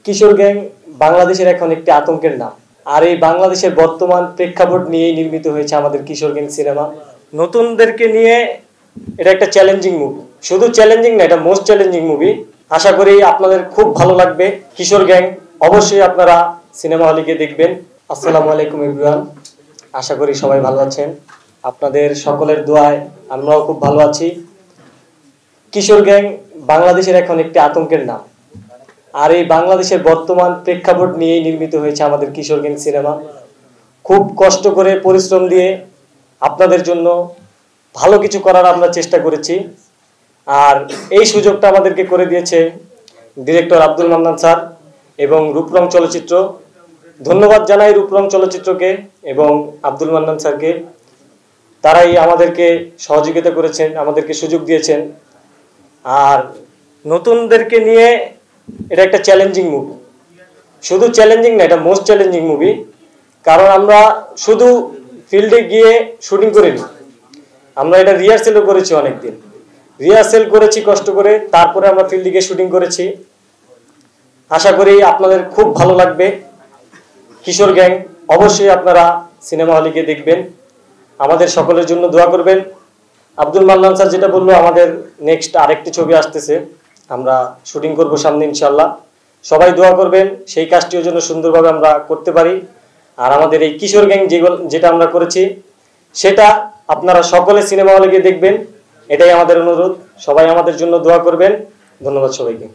কিশোর gang বাংলাদেশের এখন একটি আতঙ্কের নাম। আর এই বাংলাদেশের বর্তমান প্রেক্ষাপট নিয়েই নির্মিত হয়েছে আমাদের কিশোর গ্যাং সিনেমা। নতুনদেরকে নিয়ে এটা একটা চ্যালেঞ্জিং মুভি, শুধু চ্যালেঞ্জিং না, এটা মোস্ট চ্যালেঞ্জিং মুভি। আশা করি আপনাদের খুব ভালো লাগবে। কিশোর গ্যাং অবশ্যই আপনারা সিনেমা হলে গিয়ে দেখবেন। আসসালামু আলাইকুম এভরিওয়ান, আশা করি সবাই ভালো আছেন। আপনাদের সকলের দোয়ায় আমরাও খুব ভালো আছি। কিশোর গ্যাং বাংলাদেশের এখন একটি আতঙ্কের নাম। আর এই বাংলাদেশের বর্তমান প্রেক্ষাপট নিয়েই নির্মিত হয়েছে আমাদের কিশোর গ্যাং সিনেমা। খুব কষ্ট করে পরিশ্রম দিয়ে আপনাদের জন্য ভালো কিছু করার আমরা চেষ্টা করেছি। আর এই সুযোগটা আমাদেরকে করে দিয়েছে ডিরেক্টর আব্দুল মান্নান স্যার এবং রূপরং চলচ্চিত্র। ধন্যবাদ জানাই রূপরং চলচ্চিত্রকে এবং আব্দুল মান্নান স্যারকে। তারাই আমাদেরকে সহযোগিতা করেছেন, আমাদেরকে সুযোগ দিয়েছেন। আর নতুনদেরকে নিয়ে এটা একটা চ্যালেঞ্জিং মুভি, শুধু চ্যালেঞ্জিং না, এটা মোস্ট চ্যালেঞ্জিং মুভি। কারণ আমরা শুধু ফিল্ডে গিয়ে শুটিং করিনি, আমরা এটা রিহার্সেলও করেছি, অনেকদিন রিহার্সেল করেছি কষ্ট করে, তারপরে আমরা ফিল্ডে গিয়ে শুটিং করেছি। আশা করি আপনাদের খুব ভালো লাগবে। কিশোর গ্যাং অবশ্যই আপনারা সিনেমা হলে গিয়ে দেখবেন। আমাদের সকলের জন্য দোয়া করবেন। আব্দুল মান্নান স্যার যেটা বললো, আমাদের নেক্সট আরেকটি ছবি আসতেছে, আমরা শুটিং করব সামনে ইনশাল্লাহ। সবাই দোয়া করবেন সেই কাজটিও যেন সুন্দরভাবে আমরা করতে পারি। আর আমাদের এই কিশোর গ্যাং যেটা আমরা করেছি সেটা আপনারা সকলে সিনেমা হলে গিয়ে দেখবেন, এটাই আমাদের অনুরোধ। সবাই আমাদের জন্য দোয়া করবেন। ধন্যবাদ সবাইকে।